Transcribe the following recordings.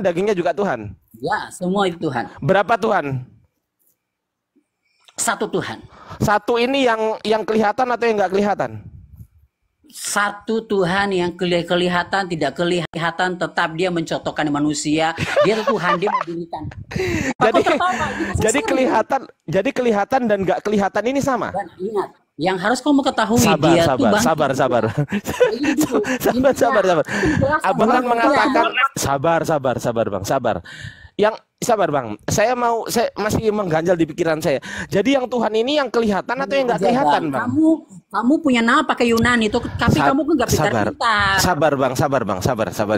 dagingnya juga Tuhan. Ya, semua itu Tuhan. Berapa Tuhan? Satu Tuhan. Satu ini yang kelihatan atau yang nggak kelihatan? Satu Tuhan yang kelihatan, tidak kelihatan, tetap dia mencontohkan manusia. Dia Tuhan, dia memberikan. Jadi kelihatan dan nggak kelihatan ini sama. Dan ingat, yang harus kamu ketahui sabar. Abang kan mengatakan sabar bang. Yang sabar bang, saya masih mengganjal di pikiran saya. Jadi yang Tuhan ini yang kelihatan atau yang nggak kelihatan bang? Kamu punya nama pakai Yunani itu, tapi kamu kan nggak pintar-pintar. Sabar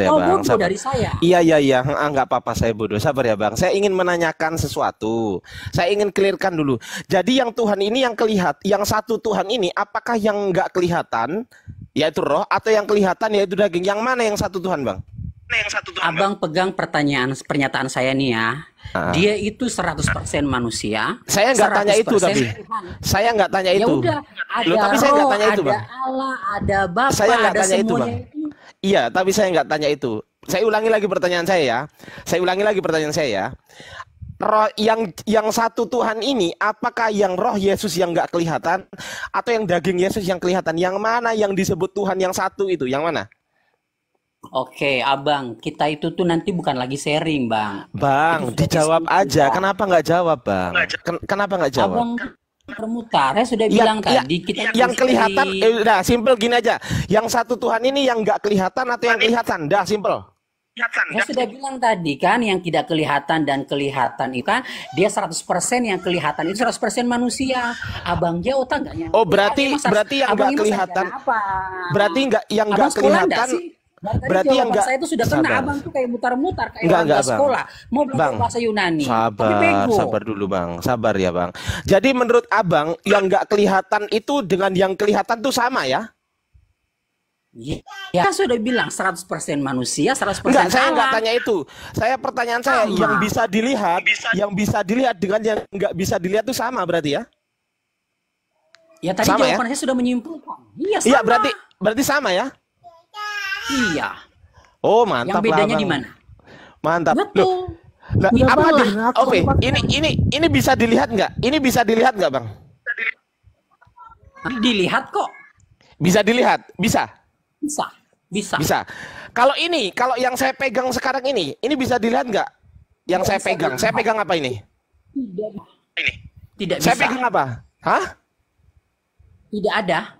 ya bang. Bodoh dari saya. Iya, nggak apa-apa saya bodoh. Sabar ya bang. Saya ingin menanyakan sesuatu. Saya ingin clearkan dulu. Jadi yang Tuhan ini yang kelihatan, yang satu Tuhan ini, apakah yang nggak kelihatan, yaitu roh, atau yang kelihatan yaitu daging? Yang mana yang satu Tuhan bang? Abang pegang pernyataan saya nih ya. Dia itu 100% manusia. Saya nggak tanya itu tapi. Saya nggak tanya itu. Ya udah, ada tapi saya nggak tanya itu, Bang. Ada Allah, ada Bapa, saya nggak ada tanya itu, Bang. Iya, tapi saya nggak tanya itu. Saya ulangi lagi pertanyaan saya ya. Roh yang satu Tuhan ini, apakah yang roh Yesus yang nggak kelihatan atau yang daging Yesus yang kelihatan? Yang mana yang disebut Tuhan yang satu itu? Yang mana? Oke, abang, kita itu tuh nanti bukan lagi sharing, bang. Bang, dijawab aja. Kenapa nggak jawab, bang? Kenapa nggak jawab? Abang permutar, saya sudah bilang tadi. Kita yang kelihatan, udah simple gini aja. Yang satu Tuhan ini yang nggak kelihatan atau yang kelihatan? Dah simple. Saya sudah bilang tadi kan, yang tidak kelihatan dan kelihatan itu kan, dia 100% yang kelihatan itu 100% manusia. Abang jauh tak nggak? Oh, berarti yang nggak kelihatan. Berarti yang nggak kelihatan. Berarti yang enggak, saya itu sudah kena abang tuh kayak mutar-mutar kayak orang sekolah mau belajar bahasa Yunani. Sabar dulu bang, sabar ya bang. Jadi menurut abang yang nggak kelihatan itu dengan yang kelihatan tuh sama ya? Ya, sudah bilang 100% manusia, 100% enggak, saya nggak tanya itu. Pertanyaan saya yang bisa dilihat dengan yang nggak bisa dilihat itu sama berarti ya? Ya tadi sama jawaban saya sudah menyimpulkan. Iya, sama. Iya, berarti sama ya? Iya. Oh, mantap. Yang bedanya di mana? Mantap. Betul. Oke, ini bisa dilihat nggak? Ini bisa dilihat nggak, Bang? Dilihat kok. Bisa dilihat? Bisa. Kalau yang saya pegang sekarang ini bisa dilihat nggak? Yang saya pegang. Saya pegang apa ini? Tidak bisa. Saya pegang apa? Hah? Tidak ada.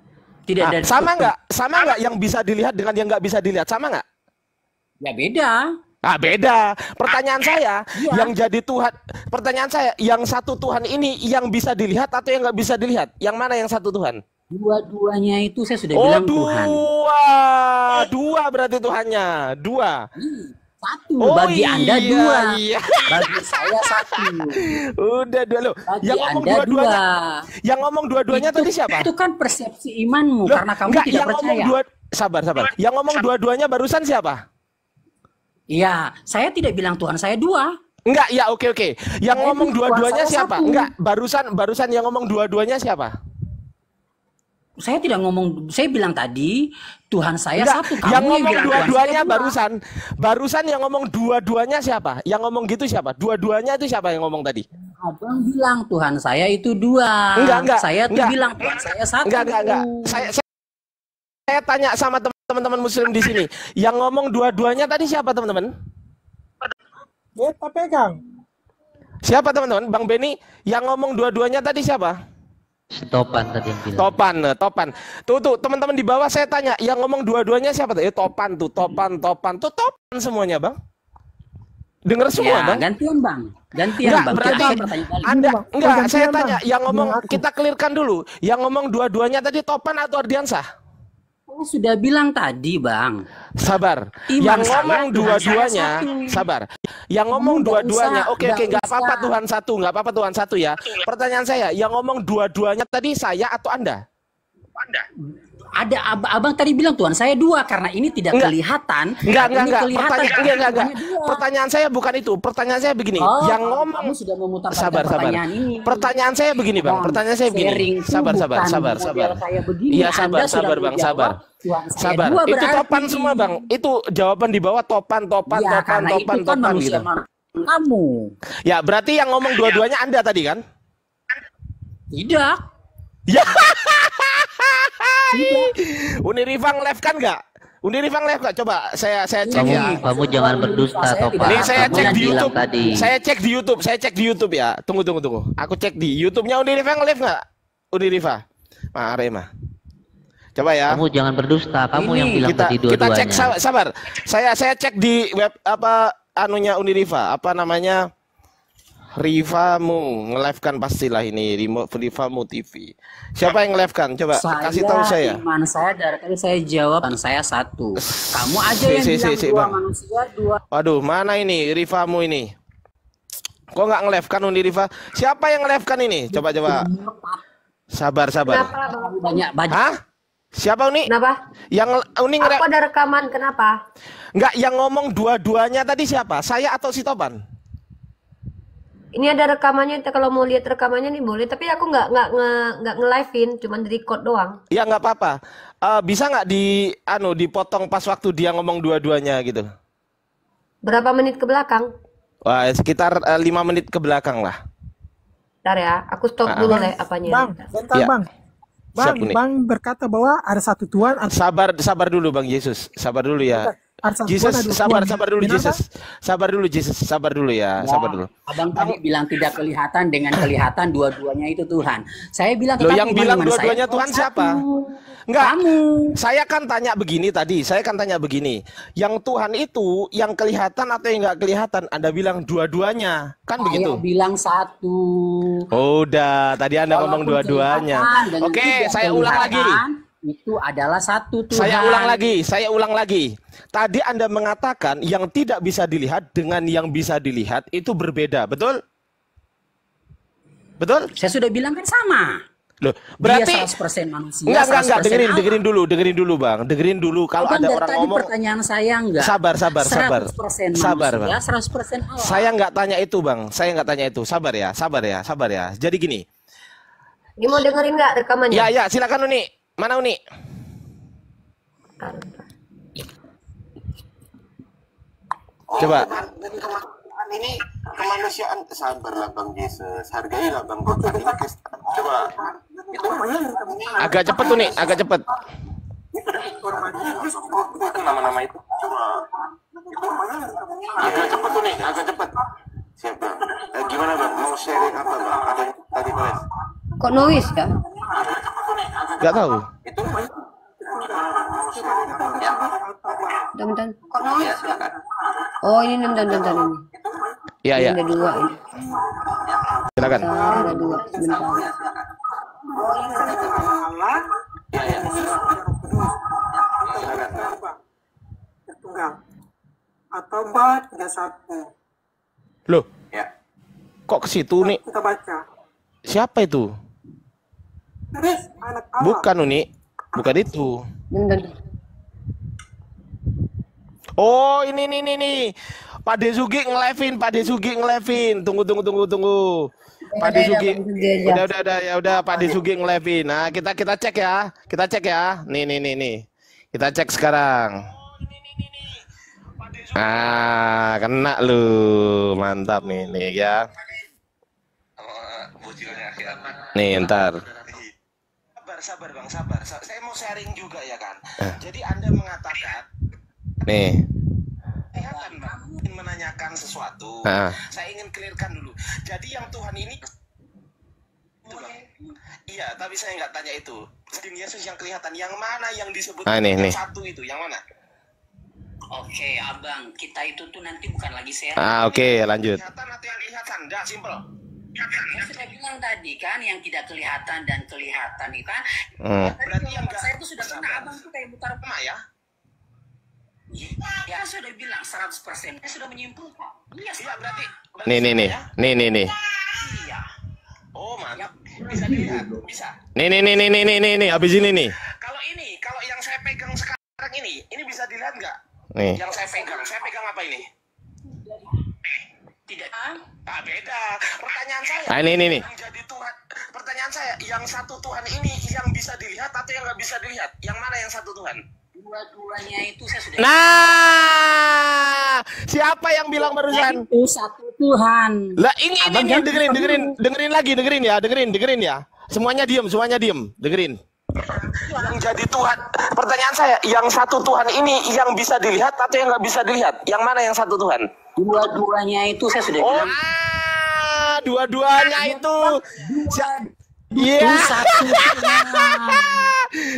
Tidak ada. Sama nggak yang bisa dilihat dengan yang nggak bisa dilihat? Sama nggak? Ya beda. Beda. Pertanyaan saya, yang jadi Tuhan. Pertanyaan saya, yang satu Tuhan ini yang bisa dilihat atau yang nggak bisa dilihat? Yang mana yang satu Tuhan? Dua-duanya itu saya sudah bilang Tuhan. Dua berarti Tuhannya. Dua. Satu. Bagi Anda dua. Iya. Bagi saya satu. Udah dua loh. Bagi Anda dua. Yang ngomong dua-duanya tadi siapa? Itu kan persepsi imanmu karena kamu tidak percaya. Sabar. Yang ngomong dua-duanya barusan siapa? Iya, saya tidak bilang Tuhan saya dua. Enggak, ya oke. Yang ngomong dua-duanya siapa? Enggak, barusan yang ngomong dua-duanya siapa? Saya tidak ngomong, saya bilang tadi Tuhan saya satu. Kamu yang ngomong dua-duanya barusan yang ngomong dua-duanya siapa? Yang ngomong gitu siapa? Dua-duanya itu siapa yang ngomong tadi? Abang bilang Tuhan saya itu dua. Enggak. Saya tuh bilang Tuhan saya satu. Enggak. Saya tanya sama teman-teman muslim di sini. Yang ngomong dua-duanya tadi siapa, teman-teman? Kita pegang. Siapa, teman-teman? Bang Beni, yang ngomong dua-duanya tadi siapa? Topan tadi yang bilang. Topan. Tuh teman-teman di bawah saya tanya, yang ngomong dua-duanya siapa? Topan semuanya, Bang. Dengar semua, Bang. Gantian, Bang. Berarti saya tanya, yang ngomong kita clearkan dulu. Yang ngomong dua-duanya tadi Topan atau Ardiansah? Saya sudah bilang tadi, Bang. Sabar. Yang ngomong dua-duanya, sabar. Yang ngomong dua-duanya, oke, nggak apa-apa Tuhan satu ya. Pertanyaan saya, yang ngomong dua-duanya tadi saya atau Anda? abang tadi bilang Tuhan saya 2 karena ini tidak kelihatan. Enggak. Pertanyaan saya bukan itu. Pertanyaan saya begini. Yang ngomong kamu sudah memutar sabar. pertanyaan ini. Pertanyaan saya begini, Bang. Pertanyaan saya begini. Sabar. Iya, sabar, Bang. Sabar. Itu topan semua, Bang. Itu jawaban di bawah topan gitu. Kamu. Ya, berarti yang ngomong dua-duanya Anda tadi kan? Tidak. Ya. Uniriva nge-live kan nggak? Uniriva nge-live nggak? Coba saya cek ya. Kamu jangan berdusta, Topan. Nih saya cek di YouTube. Tadi. Saya cek di YouTube ya. Tunggu. Aku cek di YouTube-nya Uniriva nge-live nggak? Uniriva. Arema. Coba ya. Kamu jangan berdusta. Kamu yang bilang tadi kita dua-duanya. cek sabar. Saya cek di web apa anunya Uniriva. Apa namanya? Rivamu nge-live-kan pastilah ini Rivamu TV. Siapa yang nge-live-kan? Coba kasih tahu saya. Iman saya dari tadi saya jawab saya 1. Kamu aja yang bilang 2 manusia 2. Waduh, mana ini Rivamu ini? Kok nggak nge-live-kan Riva? Siapa yang nge-live-kan ini? Coba. Sabar. Kenapa? Banyak. Hah? Siapa Uni? Kenapa? Yang Uni nge-live? Aku ada rekaman, kenapa? Nggak, yang ngomong dua-duanya tadi siapa? Saya atau si Topan? Ini ada rekamannya, kalau mau lihat rekamannya nih boleh, tapi aku nggak nge-live-in, cuma di record doang. Ya nggak apa-apa. Bisa nggak dipotong pas waktu dia ngomong dua-duanya gitu? Berapa menit ke belakang? Wah, sekitar 5 menit ke belakang lah. Bentar ya, aku stop dulu deh apanya. Bang, bentar Ya. Bang. Bang berkata bahwa ada satu Tuhan. Sabar dulu Bang Yesus. Sabar dulu ya. Jesus, sabar dulu Jesus. Sabar dulu ya. Sabar dulu. Abang tadi bilang tidak kelihatan dengan kelihatan dua-duanya itu Tuhan. Saya bilang Loh, yang bilang dua-duanya Tuhan siapa? Enggak. Kamu. Saya kan tanya begini. Yang Tuhan itu yang kelihatan atau yang enggak kelihatan? Anda bilang dua-duanya. Kan begitu? Saya bilang 1. Udah, tadi Anda ngomong dua-duanya. Oke, saya ulang lagi. Itu adalah 1 Tuhan. Saya ulang lagi. Tadi Anda mengatakan yang tidak bisa dilihat dengan yang bisa dilihat itu berbeda, betul? Betul? Saya sudah bilang kan sama. Loh, berarti dia 100% manusia. Enggak, dengerin dulu Bang. Dengerin dulu kalau ada orang tadi ngomong. Pertanyaan saya enggak. Sabar. 100% manusia, 100% Allah. Saya enggak tanya itu, Bang. Sabar ya. Jadi gini. Ini mau dengerin nggak rekamannya? Ya, silakan Uni. Mana Uni? Coba. Ini kemanusiaan, sabarlah Bang Yesus, hargailah Bang. Coba. Itu Agak cepet tuh nih, agak cepet. nama-nama itu. Coba. Agak cepet. Siap Bang. Gimana Bang? Mau sharing apa Bang? Ada yang tadi bahas. Kok noise ya? Gak tahu. Itu Bentar. Kok noise? Oh ini bentar ini. Iya. Ada 2 ini. Silakan. Ada 2. Bentar. Tunggal atau bat 31. Loh, ya. kok ke situ nih? Kita baca. Siapa itu? Terus anak Allah. Bukan Uni, bukan itu. Bentar. Oh, ini. Pak Desugi nge-live-in. Tunggu. Pak Desugi. Udah Pak Desugi nge-live-in. Nah, kita cek ya. Nih. Kita cek sekarang. Kena lu. Mantap nih ya. Nih, ntar. Sabar Bang. Saya mau sharing juga ya kan. Jadi Anda mengatakan nih. Kelihatan Bang, ingin menanyakan sesuatu. Saya ingin clearkan dulu. Jadi yang Tuhan ini iya, tapi saya nggak tanya itu. Yesus yang kelihatan, yang mana yang disebut nih. Satu itu, yang mana? Oke, Abang, kita itu tuh nanti bukan lagi share. Oke, lanjut. Kelihatan atau yang kelihatan? Dah, simple. Saya sudah bilang tadi kan yang tidak kelihatan dan kelihatan itu kan. Berarti yang saya itu sudah kena Abang tuh kayak butar Sama ya? Ya sudah bilang 100%. Saya sudah menyimpulkan. Iya, berarti nih. Iya. Oh, mantap. Bisa dilihat, bisa. Nih, habis ini nih. Kalau Nih. Yang saya pegang apa ini? Tidak. Beda. Pertanyaan saya. Nah, ini. Yang jadi Tuhan. Pertanyaan saya, yang satu Tuhan ini yang bisa dilihat atau yang nggak bisa dilihat? Yang mana yang satu Tuhan? Dua-duanya itu saya sudah. Nah, siapa yang bilang barusan? Itu satu Tuhan. Lah ini dengerin ya. Semuanya diem. Dengerin. Yang jadi Tuhan. Pertanyaan saya, yang satu Tuhan ini yang bisa dilihat atau yang nggak bisa dilihat? Yang mana yang satu Tuhan? Dua-duanya itu saya sudah bilang. Dua-duanya itu. Iya.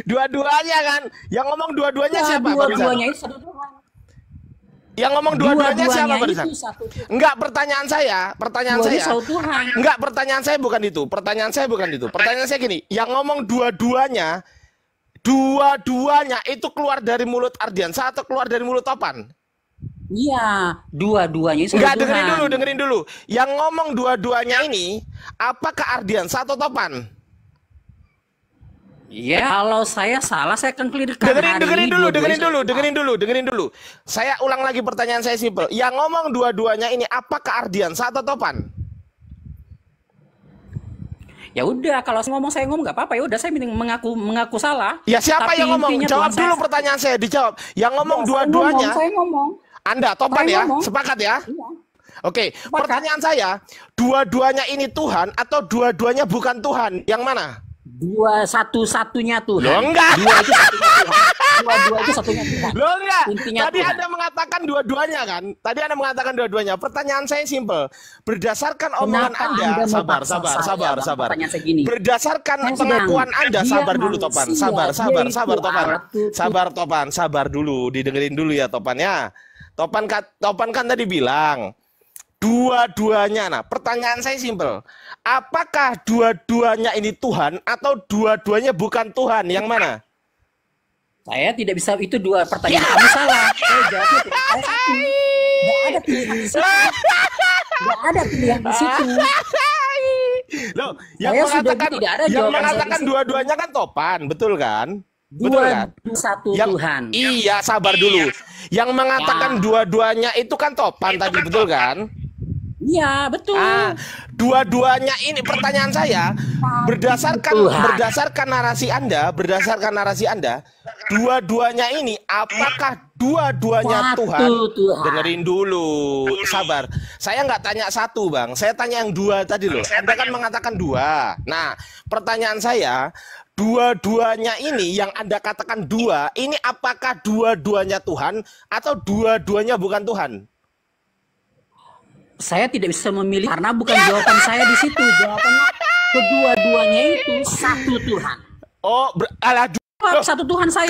Dua-duanya kan. Yang ngomong dua-duanya siapa? Dua-duanya itu satu Tuhan. Yang ngomong dua-duanya siapa barusan? Enggak, pertanyaan saya. Enggak, pertanyaan saya bukan itu. Pertanyaan saya gini, yang ngomong dua-duanya itu keluar dari mulut Ardiansa atau keluar dari mulut Topan? Iya, dua-duanya itu. Enggak, dengerin dulu. Yang ngomong dua-duanya ini apakah Ardiansa atau Topan? Ya, kalau saya salah saya akan clearkan. Dengerin dulu. Saya ulang lagi pertanyaan saya simpel. Yang ngomong dua-duanya ini apakah Ardiansa atau Topan? Ya udah, kalau saya ngomong nggak apa-apa. Ya udah, saya mengaku salah. Ya siapa yang ngomong? Jawab dulu pertanyaan saya, dijawab. Yang ngomong dua-duanya. Saya ngomong. Anda Topan ya? Sepakat ya? Iya. Oke, pertanyaan saya, dua-duanya ini Tuhan atau dua-duanya bukan Tuhan? Yang mana? Dua satu-satunya Tuhan. Loh, enggak. Dua itu satunya Tuhan. Dua itu satunya Tuhan. Loh, enggak. Intinya Tadi Tuhan. Anda mengatakan dua-duanya kan? Tadi Anda mengatakan dua-duanya. Pertanyaan saya simpel. Berdasarkan omongan Anda, sabar. Berdasarkan pengakuan Anda, sabar dulu Topan. Sabar dulu. Didengerin dulu ya Topan ya. Topan kan tadi bilang dua-duanya. Nah, pertanyaan saya simpel. Apakah dua-duanya ini Tuhan atau dua-duanya bukan Tuhan? Yang mana? Saya tidak bisa, itu dua pertanyaan. Kamu salah. Saya jawabnya tidak. Saya satu. Nggak ada pilihan di situ. Loh, yang mengatakan dua-duanya kan Topan, betul kan? Satu Tuhan. Iya, sabar dulu. Yang mengatakan dua-duanya itu kan Topan tadi, betul kan? Iya, betul. Dua-duanya ini pertanyaan saya berdasarkan narasi Anda, dua-duanya ini apakah dua-duanya Tuhan? Dengerin dulu, sabar. Saya nggak tanya satu, Bang. Saya tanya yang dua tadi loh. Anda kan mengatakan dua. Nah, pertanyaan saya, dua-duanya ini yang Anda katakan dua, ini apakah dua-duanya Tuhan atau dua-duanya bukan Tuhan? Saya tidak bisa memilih karena bukan jawaban saya di situ. Jawabannya kedua-duanya itu satu Tuhan. Oh, satu Tuhan saya.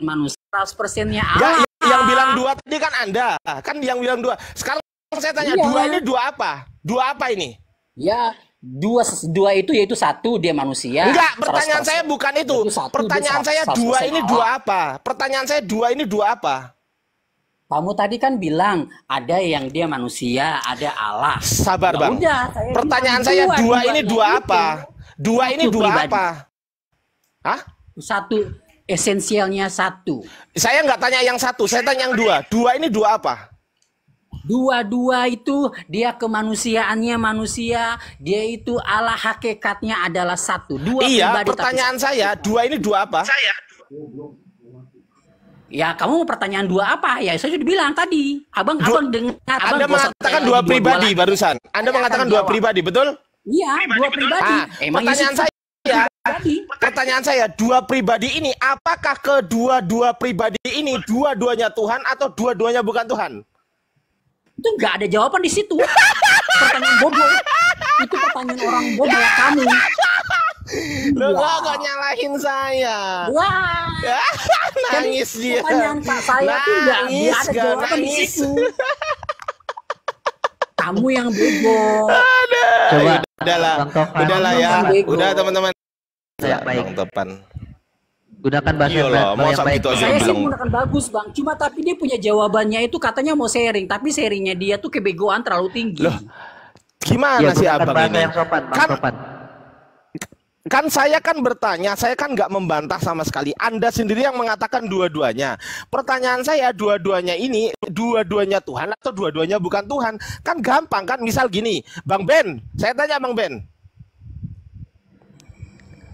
Manusia 100%-nya Allah. Yang bilang dua tadi kan Anda. Kan yang bilang dua. Sekarang saya tanya, dua ini dua apa? Dua apa ini? Ya, dua itu yaitu satu, dia manusia. Enggak, pertanyaan saya bukan itu. Pertanyaan saya dua ini dua apa? Pertanyaan saya dua ini dua apa? Kamu tadi kan bilang ada yang dia manusia, ada Allah. Sabar, Bang. Pertanyaan saya dua ini dua apa? Dua ini dua apa? Hah? Satu, esensialnya satu. Saya nggak tanya yang satu, saya tanya yang dua. Dua ini dua apa? Dua itu dia kemanusiaannya manusia, dia itu Allah, hakikatnya adalah satu. Dua iya, pribadi. Pertanyaan saya, dua ini dua apa? Ya, kamu mau pertanyaan dua apa? Ya, saya sudah bilang tadi. Abang dengar. Anda mengatakan dua pribadi barusan. Anda mengatakan dua pribadi, betul? Iya, dua pribadi. Pertanyaan saya, dua pribadi ini, apakah kedua-dua pribadi ini dua-duanya Tuhan atau dua-duanya bukan Tuhan? Itu nggak ada jawaban di situ. Pertanyaan bodoh. Itu pertanyaan orang bodoh kamu. Lo kok nyalahin saya? Wah, nangis dia. Pertanyaan Pak saya tuh nggak ada jawaban di situ. Kamu yang bego. Coba, udahlah ya. Udah teman-teman. Saya baik. Bang Topan. Gunakan bahasa yang baik. Saya sih menggunakan bagus, Bang. Cuma tapi dia punya jawabannya itu katanya mau sharing, tapi sharingnya dia tuh kebegoan terlalu tinggi. Loh, gimana sih abang ini? Yang sopan, Bang Topan. Kan saya kan bertanya, saya kan nggak membantah sama sekali. Anda sendiri yang mengatakan dua-duanya. Pertanyaan saya, dua-duanya ini, dua-duanya Tuhan atau dua-duanya bukan Tuhan? Kan gampang kan, misal gini, Bang Ben, saya tanya Bang Ben.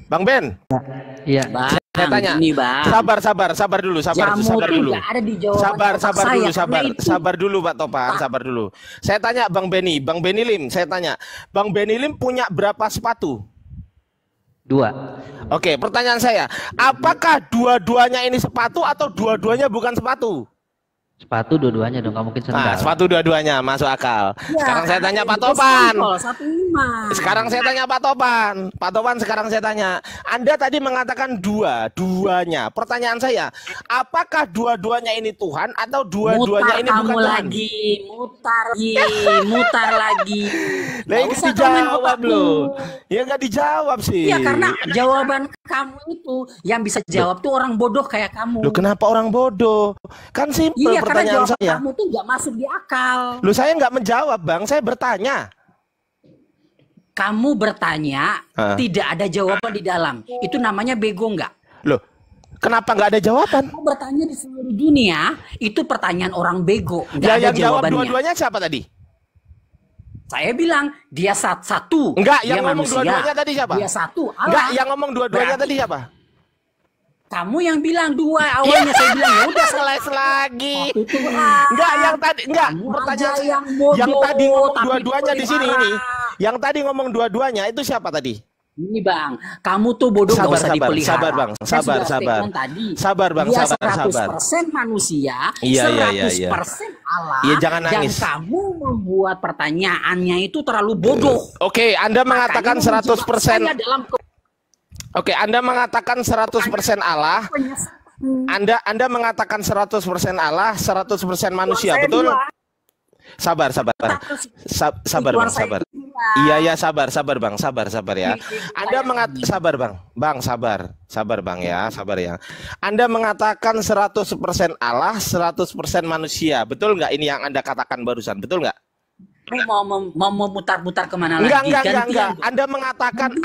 Bang Ben. Iya. Bang, Saya tanya. ini, Bang. Sabar dulu. Jamu Sabar itu dulu. nggak ada di jawaban Sabar otak saya, dulu, karena itu- sabar dulu Pak Topan, sabar dulu. Saya tanya Bang Benny Lim, saya tanya, Bang Benny Lim punya berapa sepatu? 2. Oke, pertanyaan saya, apakah dua-duanya ini sepatu atau dua-duanya bukan sepatu? Sepatu dua-duanya dong, nggak mungkin Nah, sendal. sepatu dua-duanya masuk akal. Ya, Sekarang saya tanya Pak itu Topan. sampel, 1,5. Sekarang saya tanya Pak Topan. Pak Topan, sekarang saya tanya. Anda tadi mengatakan dua-duanya. Pertanyaan saya, apakah dua-duanya ini Tuhan atau dua-duanya ini bukan kamu Tuhan? lagi, mutar lagi. Lah, Nggak nggak usah dijawab komen otakmu. loh. Ya nggak dijawab sih. Ya karena jawaban kamu itu yang bisa jawab tuh orang bodoh kayak kamu. Loh, kenapa orang bodoh? Kan simpel Iya, karena pertanyaan jawaban saya. kamu tuh nggak masuk di akal. Loh, saya nggak menjawab, Bang. Saya bertanya. Kamu bertanya, tidak ada jawaban di dalam. Itu namanya bego nggak? Loh, kenapa nggak ada jawaban? Kamu bertanya di seluruh dunia, itu pertanyaan orang bego. Nggak Ya, ada yang jawab jawabannya. dua-duanya siapa tadi? Saya bilang, dia satu. Enggak, dia yang ngomong manusia. dua-duanya tadi siapa? Dia satu. Allah. Enggak, yang ngomong dua-duanya Berarti tadi siapa? Kamu yang bilang dua awalnya, saya bilang ya udah Seles lagi. satu Tuhan. Enggak, yang tadi enggak. Kamu Pertanyaan aja saya, yang bodoh, yang tadi ngomong tapi dua-duanya di sini pelihara. ini. Yang tadi ngomong dua-duanya itu siapa tadi? Ini Bang, kamu tuh bodoh nggak usah dipelihara. sabar Bang, Saya sabar, sudah sabar. statement tadi. Sabar Bang, Dia sabar. 100% manusia, Iya, iya, iya, 100% Allah. Iya, jangan nangis. Dan kamu membuat pertanyaannya itu terlalu bodoh. Oke, Anda mengatakan Makanya 100%. menjebak saya dalam Oke, Anda mengatakan 100% Allah. Anda mengatakan 100% Allah, 100% manusia, Saya betul? dua. Sabar Tujuan Bang, saya sabar. dua. Iya, sabar Bang, sabar ya. Anda sabar Bang, sabar Bang ya, sabar ya. Anda mengatakan 100% Allah, 100% manusia, betul nggak ini yang Anda katakan barusan, betul nggak? Mau memutar-mutar kemana lagi? Enggak. Gantian dong. Anda mengatakan Ini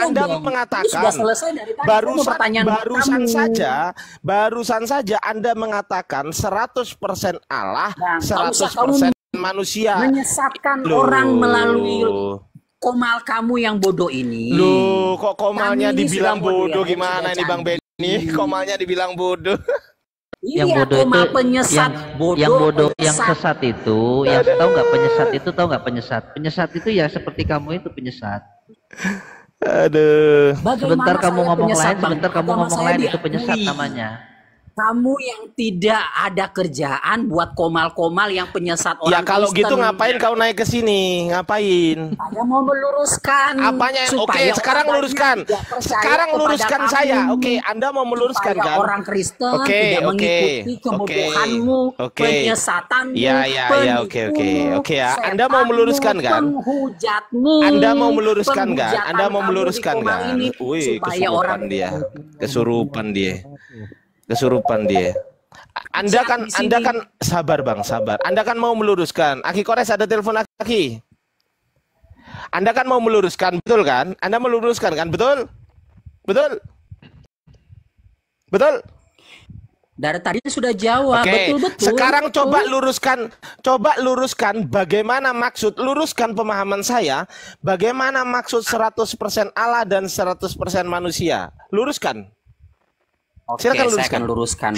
sudah selesai dari tadi. barusan saja Anda mengatakan 100% Allah, Bang, 100% manusia. Menyesatkan Loh. orang melalui komal kamu yang bodoh ini. Loh, kok komalnya Kami ini dibilang sudah bodoh modern, gimana sudah ini Bang canggih. Benny? Komalnya dibilang bodoh. Yang Iya, bodoh komal itu penyesat, yang bodoh yang penyesat. sesat itu, yang tahu nggak penyesat? Penyesat itu ya seperti kamu itu penyesat. Aduh. Bagaimana Sebentar kamu saya ngomong penyesat, lain, Bang? sebentar kamu Agama ngomong saya lain itu diakui. penyesat namanya. Kamu yang tidak ada kerjaan buat komal-komal yang penyesat orang Ya kalau Kristen. gitu ngapain kau naik ke sini? Ngapain? Saya mau meluruskan. Apanya? Oke, supaya sekarang orang luruskan. banyak tidak percaya Sekarang kepada luruskan kamu. saya. Oke, Anda mau meluruskan Supaya kan? orang Kristen Oke, tidak oke, mengikuti kebodohanmu, oke. penyesatanmu, Ya, penipumu, oke ya. Anda mau meluruskan kan? penghujatmu, Anda mau meluruskan kan? penghujatan Anda mau kamu meluruskan di komal kan? ini, Wih, supaya orang kesurupan dia. Anda kan sabar Bang, sabar. Anda kan mau meluruskan. Aki Kores ada telepon Aki. Anda kan mau meluruskan, betul kan? Anda meluruskan kan, betul? Betul? Dari tadi sudah jawab. Oke, Betul-betul. sekarang coba luruskan bagaimana maksud, luruskan pemahaman saya, bagaimana maksud 100% Allah dan 100% manusia. Luruskan. Oke, Silakan saya akan luruskan.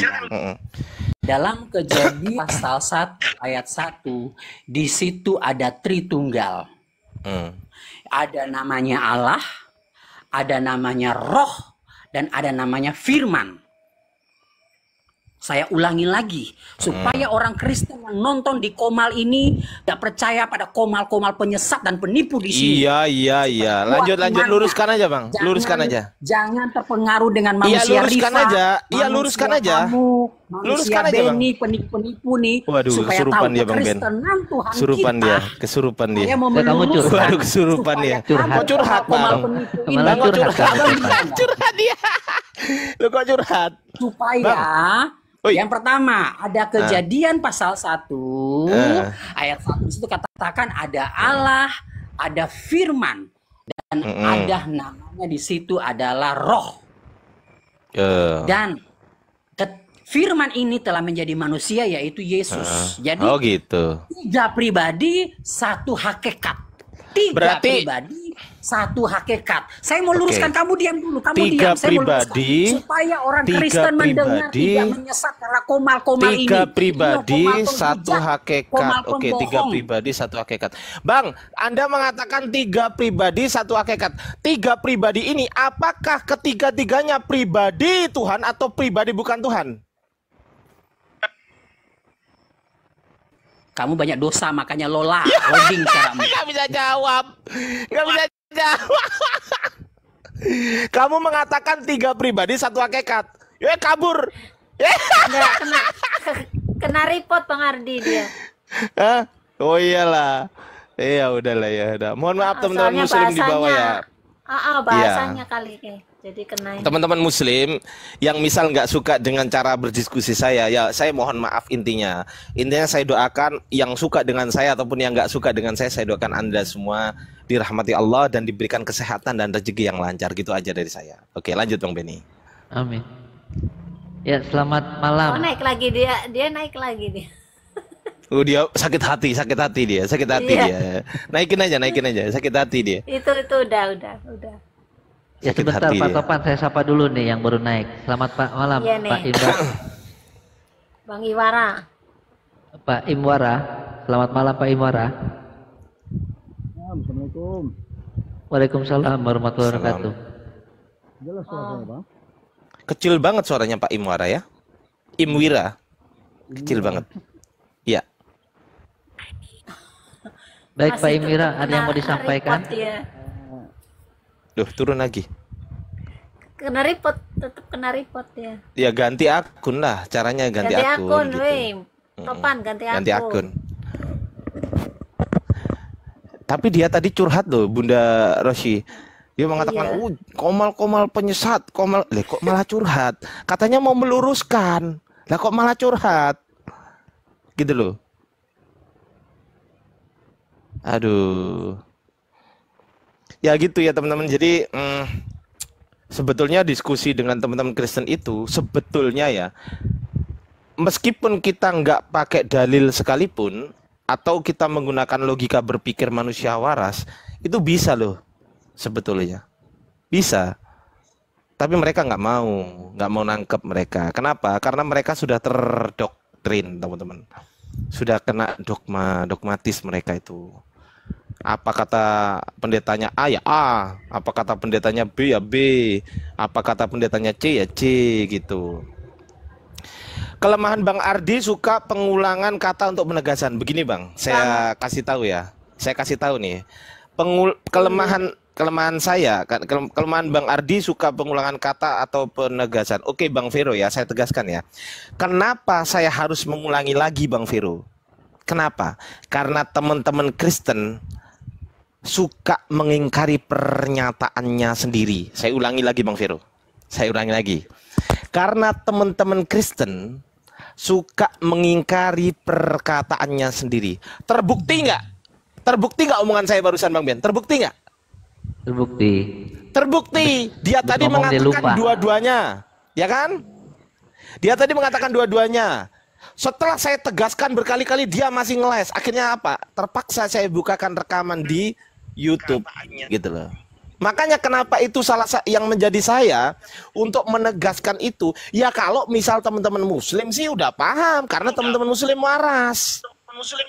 Dalam Kejadian pasal 1 ayat 1, di situ ada Tritunggal. Ada namanya Allah, ada namanya Roh, dan ada namanya Firman. Saya ulangi lagi, supaya orang Kristen yang nonton di Komal ini tidak percaya pada komal-komal penyesat dan penipu di sini. Iya. Lanjut, luruskan aja Bang. Luruskan aja. Jangan terpengaruh dengan manusia Iya, luruskan rival, aja. Iya, manusia luruskan aja. Kamu, Luruskan manusia aja, Bang. Benny, penipu-penipu nih. Waduh, supaya kesurupan tahu dia, Bang Ben. kekristenan Tuhan Kesurupan kita. dia, kesurupan dia. Saya mau Kamu meluruskan curhat. Waduh, kesurupan supaya dia. kamu Kok curhat, komal Bang? penipu ini. Malah Bang, kok curhat, curhat? Bang. Curhat dia. Lu kok curhat? Supaya Oi. yang pertama ada Kejadian pasal 1 ayat 1 itu katakan ada Allah, ada Firman. Dan ada namanya di situ adalah roh. Dan firman ini telah menjadi manusia, yaitu Yesus. Jadi gitu. 3 pribadi, 1 hakikat. 3 pribadi, 1 hakikat. Saya mau luruskan, kamu diam dulu. Kamu 3 diam. Saya pribadi, mau luruskan supaya orang Kristen mendengar tidak menyesat karena komal-komal ini. 3 pribadi, 1 hakikat. Oke, 3 pribadi, 1 hakikat. Bang, Anda mengatakan 3 pribadi, 1 hakikat. 3 pribadi ini apakah ketiga-tiganya pribadi Tuhan atau pribadi bukan Tuhan? Kamu banyak dosa, makanya lola loading caramu. Gak bisa jawab. Gak bisa jawab. Kamu mengatakan 3 pribadi, 1 hakikat. Ya kabur. Enggak, kena report Bang Ardi dia. Hah? Oh iyalah. Iya udahlah ya udah. Mohon maaf teman-teman muslim di bawah ya. Bahasanya kali ke. Jadi kena. Teman-teman muslim yang misal nggak suka dengan cara berdiskusi saya, ya saya mohon maaf intinya. Intinya saya doakan yang suka dengan saya ataupun yang nggak suka dengan saya doakan Anda semua dirahmati Allah dan diberikan kesehatan dan rezeki yang lancar. Gitu aja dari saya. Oke, lanjut Bang Benny. Amin. Ya, selamat malam. Oh, naik lagi dia naik lagi dia. Oh, dia sakit hati dia. Naikin aja, sakit hati dia. Itu udah. Ya sebentar Pak Topan, saya sapa dulu nih yang baru naik. Selamat malam Pak Indra. Bang Iwara. Pak Imwara. Selamat malam Pak Imwara. Assalamualaikum. Waalaikumsalam warahmatullahi wabarakatuh. Jelas suaranya, Bang? Kecil banget suaranya Pak Imwara ya. Imwira. Kecil banget. Iya. Baik Pak Imwira, ada yang mau disampaikan? Duh, turun lagi. Tetap kena report ya. Ya ganti akun lah, caranya ganti akun gitu. Topan ganti akun. Ganti akun. Tapi dia tadi curhat loh, Bunda Roshi. Dia mengatakan, komal penyesat, kok malah curhat. Katanya mau meluruskan, lah kok malah curhat. Gitu loh. Aduh. Ya gitu ya teman-teman. Jadi sebetulnya diskusi dengan teman-teman Kristen itu sebetulnya ya, meskipun kita nggak pakai dalil sekalipun atau kita menggunakan logika berpikir manusia waras, itu bisa loh sebetulnya. Bisa. Tapi mereka nggak mau nangkep mereka. Kenapa? Karena mereka sudah terdoktrin teman-teman. Sudah kena dogmatis mereka itu. Apa kata pendetanya A ya A, apa kata pendetanya B ya B, apa kata pendetanya C ya C gitu. Kelemahan Bang Ardi suka pengulangan kata untuk penegasan. Begini Bang, saya kasih tahu ya. Saya kasih tahu nih. Kelemahan saya, kelemahan Bang Ardi suka pengulangan kata atau penegasan. Oke Bang Vero ya, saya tegaskan ya. Kenapa saya harus mengulangi lagi Bang Vero? Kenapa? Karena teman-teman Kristen suka mengingkari pernyataannya sendiri. Saya ulangi lagi Bang Vero. Saya ulangi lagi. Karena teman-teman Kristen suka mengingkari perkataannya sendiri. Terbukti nggak? Terbukti nggak omongan saya barusan Bang Ben? Terbukti nggak? Terbukti. Terbukti. Dia tadi mengatakan dua-duanya. Ya kan? Dia tadi mengatakan dua-duanya. Setelah saya tegaskan berkali-kali dia masih ngeles. Akhirnya apa? Terpaksa saya bukakan rekaman di YouTube gitu loh. Makanya kenapa itu salah yang menjadi saya untuk menegaskan itu. Ya kalau misal teman-teman muslim sih udah paham karena teman-teman muslim waras.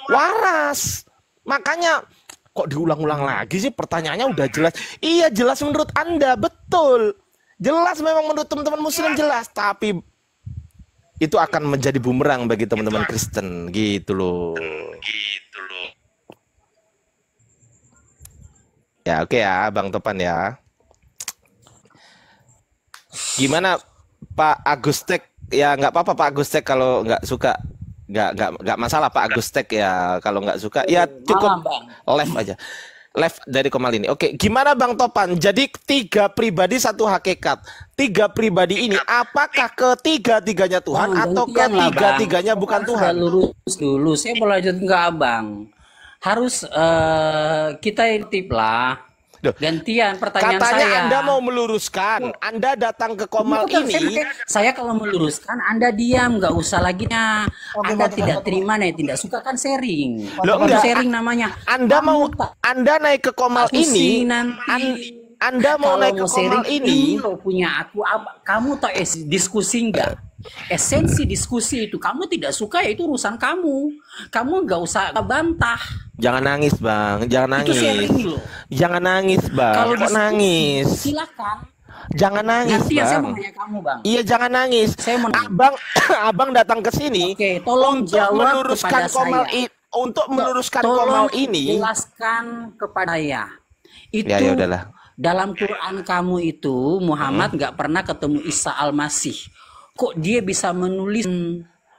Waras. Makanya kok diulang-ulang lagi sih, pertanyaannya udah jelas. Iya jelas menurut Anda, betul. Jelas memang menurut teman-teman muslim jelas, tapi itu akan menjadi bumerang bagi teman-teman Kristen gitu loh. Ya oke ya Bang Topan ya. Gimana Pak Agustek? Ya nggak apa-apa Pak Agustek kalau nggak suka, nggak masalah Pak Agustek ya kalau nggak suka ya cukup live aja. Live dari Komal ini. Oke, gimana Bang Topan? Jadi 3 pribadi 1 hakikat. 3 pribadi ini apakah ketiga-tiganya Tuhan atau ketiga-tiganya bukan Tuhan? Lurus dulu. Saya mau lanjut ke Abang. Harus kita intip lah. Duh. Gantian pertanyaan Katanya saya. Anda mau meluruskan. Anda datang ke Komal ini. Saya kalau meluruskan, Anda diam, nggak usah lagi. Anda tidak terima nih, tidak suka kan sharing. Loh, enggak. Sharing namanya. Anda naik ke Komal ini. Anda mau naik ke Komal ini. Lo punya aku, kamu tahu diskusi nggak? Esensi diskusi itu kamu tidak suka ya itu urusan kamu. Kamu nggak usah bantah. Jangan nangis bang, jangan nangis. Itu sharing loh. Jangan nangis bang. Kalau kok nangis? Silakan. Jangan nangis Nanti bang. saya mau nanya kamu bang. Iya jangan nangis. abang datang ke sini. Oke, tolong untuk jawab meluruskan kepada Komal saya. Untuk meluruskan Tolong Komal ini. jelaskan kepada saya. Itu Ya udahlah. dalam Quran kamu itu Muhammad nggak pernah ketemu Isa Al-Masih. Kok dia bisa menulis?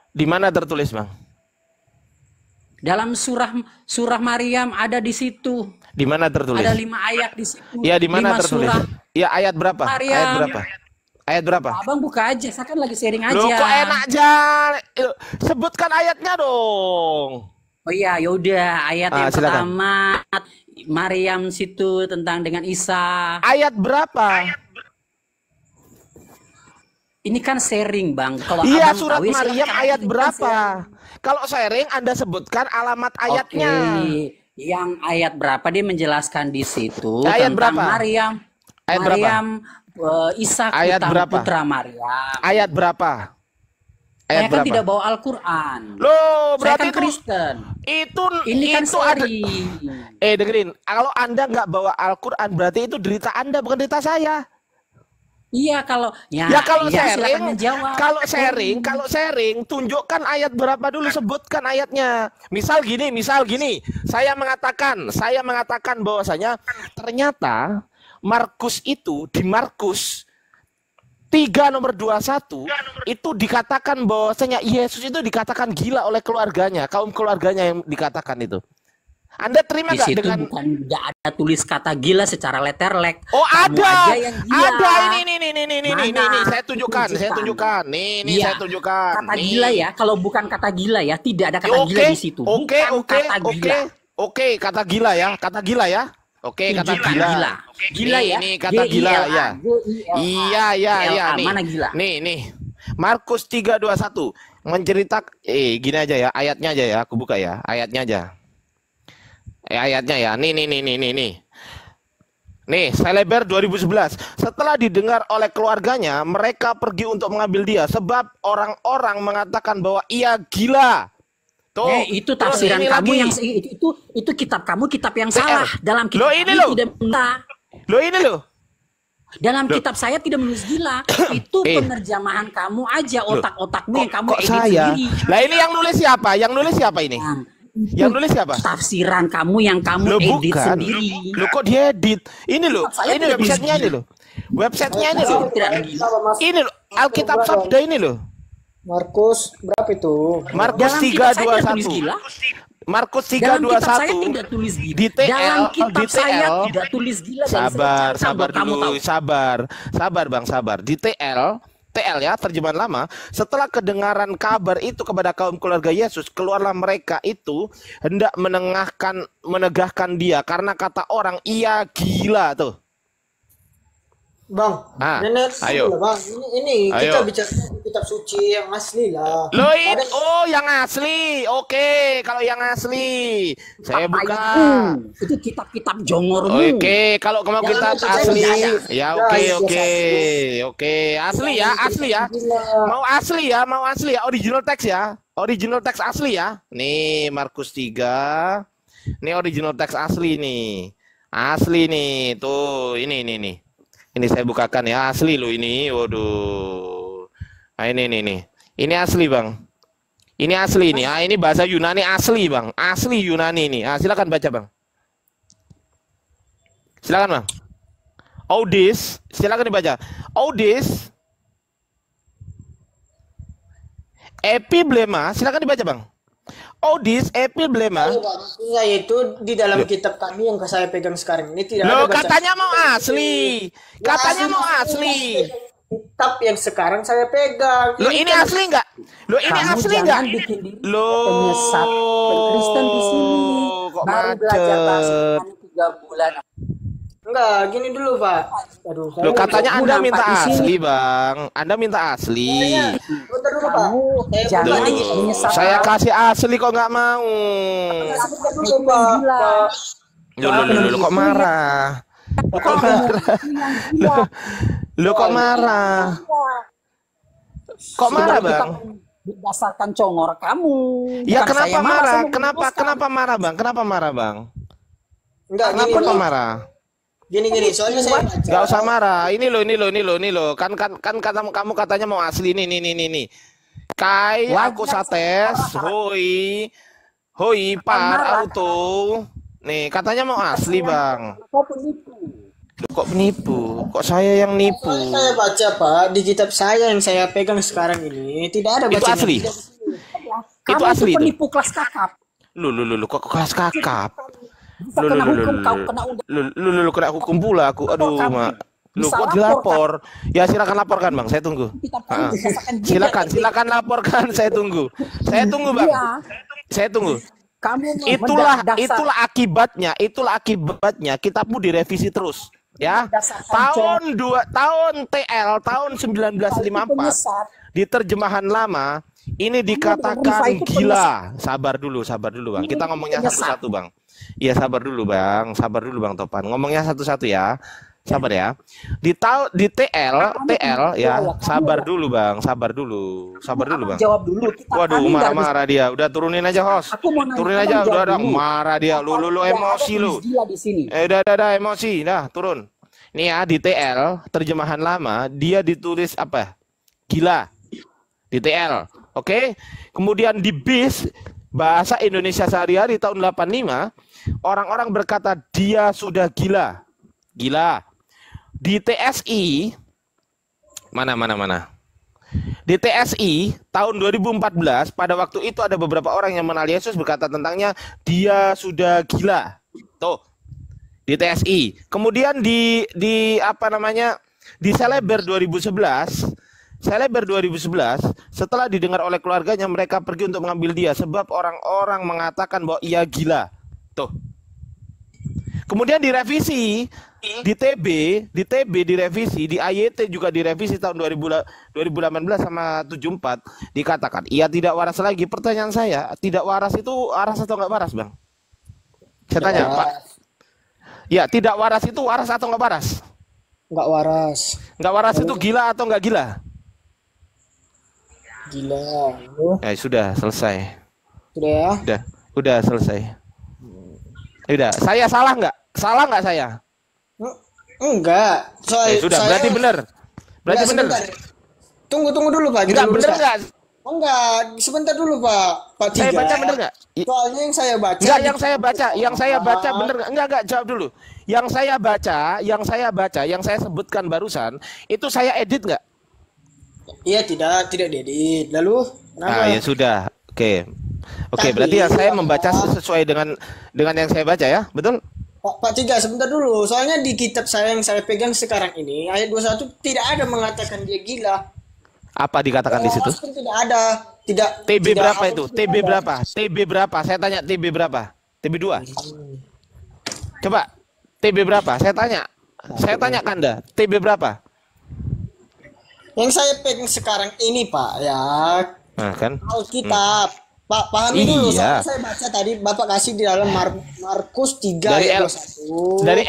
Di mana tertulis bang? Dalam surah Maryam ada di situ. Di mana tertulis? Ada 5 ayat di situ. Iya di mana 5 tertulis? surah. Iya ayat berapa? Maryam. Ayat berapa? Ayat berapa? Abang buka aja, saya kan lagi sharing aja. Loh kok enak aja? Sebutkan ayatnya dong. Oh iya, yaudah ayat yang silakan. pertama Maryam situ tentang dengan Isa. Ayat berapa? Ini kan sharing bang. Kalau Iya abang surat tahu, ya Maryam silakan. ayat Ini kan berapa? sharing. Kalau sharing Anda sebutkan alamat ayatnya. Oke. Yang ayat berapa dia menjelaskan di situ Ayat tentang berapa? Maryam. Ayat Maryam Isa Ayat berapa? putra Maryam. Ayat berapa? Ayat Saya kan berapa? tidak bawa Al-Quran. Loh, Saya berarti kan itu Kristen. Ini kan itu ada. sharing. Dengerin, kalau Anda nggak bawa Al-Quran berarti itu derita Anda bukan derita saya. Iya kalau Kalau iya, sharing, silakan menjawab. kalau sharing, tunjukkan ayat berapa dulu, sebutkan ayatnya. Misal gini, saya mengatakan bahwasanya ternyata Markus itu di Markus 3 nomor 21 itu dikatakan bahwasanya Yesus itu dikatakan gila oleh keluarganya, kaum keluarganya yang dikatakan itu. Anda terima Di nggak situ dengan bukan nggak ada tulis kata gila secara letterlek. Oh Kamu ada, aja yang gila. ada ini, saya tunjukkan, nih, Iya. saya tunjukkan. Kata nih. gila ya, kalau bukan kata gila ya, tidak ada kata gila di situ. Bukan kata gila. Kata gila ya, kata gila ya. Oke, kata Tunjukkan gila. Gila ya. Ini kata gila ya. Iya, nih. Mana gila? Nih. Markus 3:21 menceritakan gini aja ya, ayatnya aja ya, aku buka ya, ayatnya aja. Ayatnya ya. Nih. Nih, Seleber 2011. Setelah didengar oleh keluarganya, mereka pergi untuk mengambil dia sebab orang-orang mengatakan bahwa ia gila. Tuh, itu tafsiran kamu yang itu kitab kamu kitab yang salah. Dalam kitab ini tidak benar. Ini Dalam kitab saya tidak menulis gila. Itu penerjemahan kamu aja, otak-otakmu yang kamu edit sendiri. Lah ini yang nulis siapa? Yang nulis siapa ini? Yang nulis siapa? Tafsiran kamu yang kamu edit sendiri. Loh kok diedit? Ini loh, ini websitenya ini loh. Websitenya ini loh. Ini loh, Alkitab Sabda ini loh. Markus berapa itu? Markus 3:21. Markus 3:21. Tidak tulis gila. Di TL, dalam kitab di saya TL. tidak tulis gila. Sabar Bang, sabar. Di TL ya, terjemahan lama, setelah kedengaran kabar itu kepada kaum keluarga Yesus, keluarlah mereka itu hendak menegahkan dia karena kata orang ia gila tuh. Bang, ayo. Bang. Ini kita bicara kitab suci yang asli lah. Loh, yang asli. Oke, kalau yang asli saya buka. Itu kitab-kitab jongormu. Oke, kalau kamu kitab asli. Ya, oke. Asli ya. Mau asli ya, original teks ya. Original teks asli ya. Nih, Markus 3. Ini original teks asli nih. Asli nih. Tuh, ini. Ini saya bukakan ya, asli loh ini. Waduh. Nah, ini. Ini asli, Bang. Ini asli nih. Ini bahasa Yunani asli, Bang. Asli Yunani nih. Silakan baca, Bang. Silakan, Bang. Audis, silakan dibaca. Audis epiblema, silakan dibaca, Bang. Audis epiblema. Saya itu di dalam kitab kami yang saya pegang sekarang ini tidak ada. Katanya mau asli. Katanya mau asli. Kitab yang sekarang saya pegang. Ini asli enggak? Ini asli enggak? Penyesat Kristen di sini. Kok baru belajar bahasa 3 bulan. Enggak, gini dulu, Pak. Aduh, Loh, katanya Anda minta nampak di sini. asli, Bang. Anda minta asli. Bentar dulu, Pak. Jangan Loh, menyesatkan. saya kasih asli kok nggak mau. Bentar dulu, Pak. Loh, kok marah? Loh, kok marah? Loh, kok marah? Kok marah, Bang? Berdasarkan congor kamu. Ya, Bukan kenapa saya marah? saya mau Kenapa memutuskan. marah, Bang? Kenapa marah, Bang? Enggak, gini, Kenapa kok Pak. marah? Gini, soalnya saya baca. Gak usah marah. Ini loh. Kan kamu katanya mau asli nih. Kai aku sates, hoi par auto. Nih, katanya mau asli, Bang. Kau penipu. Loh, kok penipu? Kok saya yang nipu? Soalnya saya baca, Pak, di kitab saya yang saya pegang sekarang ini tidak ada Itu bacaan. asli. Kamu Itu asli itu. penipu kelas kakap. Loh, kok kelas kakap? Bisa kena hukum, kau kena undang. Lu kena hukum pula aku. Aduh, Mak. Lu Bisa kok dilapor? Ya silakan laporkan, Bang. Saya tunggu. Silakan laporkan. Saya tunggu, Bang. Saya tunggu. Kamu Itulah akibatnya kitabmu direvisi terus. Ya. Tahun TL tahun 1954 di terjemahan lama ini dikatakan gila. Sabar dulu, Bang. Kita ngomongnya satu-satu, Bang. Iya, sabar dulu, Bang. Topan. Ngomongnya satu-satu ya. Sabar ya. Di TL ya. Sabar dulu, Bang. Bang. Jawab dulu. Waduh, marah dia. Udah turunin aja, host. Turunin aja, udah marah dia. Lu emosi lu. Udah emosi. Dah, turun. Nih ya, di TL terjemahan lama dia ditulis apa? Gila. Di TL. Oke. Kemudian di BIS Bahasa Indonesia Sehari-Hari tahun 85, orang-orang berkata dia sudah gila. Di TSI mana. Di TSI tahun 2014 pada waktu itu ada beberapa orang yang mengenal Yesus berkata tentangnya dia sudah gila. Tuh. Di TSI. Kemudian di Celeber 2011 setelah didengar oleh keluarganya mereka pergi untuk mengambil dia sebab orang-orang mengatakan bahwa ia gila. Tuh. Kemudian direvisi di TB direvisi, di AYT juga direvisi tahun 2018 sama 74 dikatakan ia tidak waras lagi. Pertanyaan saya, tidak waras itu waras atau enggak waras, Bang? Saya tanya, Pak. Ya, tidak waras itu waras atau enggak waras? Enggak waras. Enggak waras itu gila atau enggak gila? Gila. Sudah selesai. Sudah ya? Udah selesai. Udah, saya salah nggak? Salah nggak saya? Enggak. Sudah, berarti benar. Berarti benar. Tunggu dulu, Pak. Enggak benar nggak? Enggak, sebentar dulu, Pak. Pak Tiga. Saya baca benar nggak? Soalnya yang saya baca. Enggak, yang saya baca benar nggak? Enggak, jawab dulu. Yang saya baca, yang saya sebutkan barusan, itu saya edit nggak? Iya, tidak diedit. Lalu kenapa? Ya sudah. Oke, berarti ya saya membaca sesuai dengan yang saya baca ya, betul? Pak Tiga, sebentar dulu. Soalnya di kitab saya yang saya pegang sekarang ini, ayat 21 tidak ada mengatakan dia gila. Apa dikatakan di situ? Tidak ada. TB berapa itu? TB berapa? Saya tanya TB berapa? TB 2. Coba TB berapa? Saya tanya Kanda, TB berapa? Yang saya pegang sekarang ini, Pak, ya. Nah, kan? Alkitab. Pak, pahami dulu. Iya. Saya baca tadi Bapak kasih di dalam Markus 3 ayat 21. Dari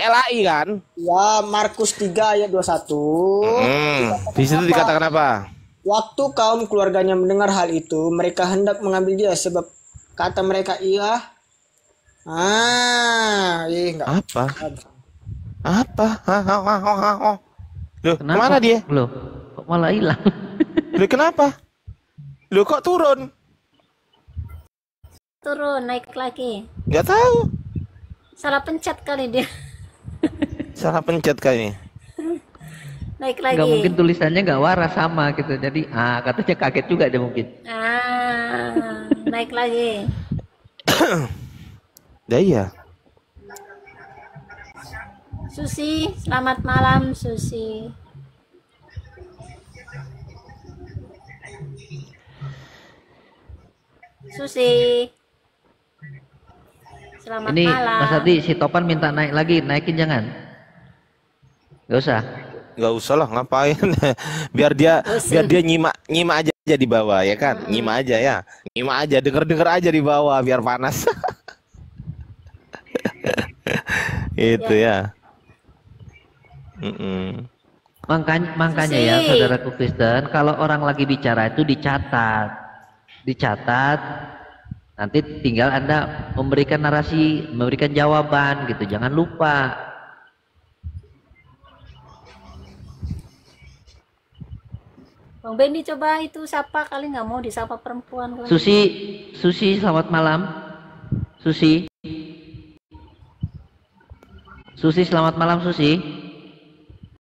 LAI kan? Ya, Markus 3 ayat 21. Di situ dikatakan apa? Waktu kaum keluarganya mendengar hal itu, mereka hendak mengambil dia sebab kata mereka iya. Enggak. Apa? Loh, kemana dia? Loh, kok malah hilang? Loh, kenapa? Loh, kok turun? Turun, naik lagi. Nggak tahu. Salah pencet kali dia. Salah pencet kayaknya. Naik lagi. Nggak mungkin tulisannya nggak waras sama gitu. Jadi, katanya kaget juga dia mungkin. Naik lagi. Ya iya. Susi, selamat malam Susi. Selamat Ini malam. Mas Ardi, si Topan minta naik lagi, naikin jangan. Gak usah. Nggak usah lah, ngapain? biar dia nyimak aja di bawah ya kan, nyimak aja, denger aja di bawah biar panas. Itu ya. Makanya ya saudaraku Kristen, kalau orang lagi bicara itu dicatat, nanti tinggal Anda memberikan narasi, memberikan jawaban gitu, jangan lupa. Bang Bendi coba itu sapa, kali nggak mau disapa perempuan. Susi, selamat malam. Susi, selamat malam Susi.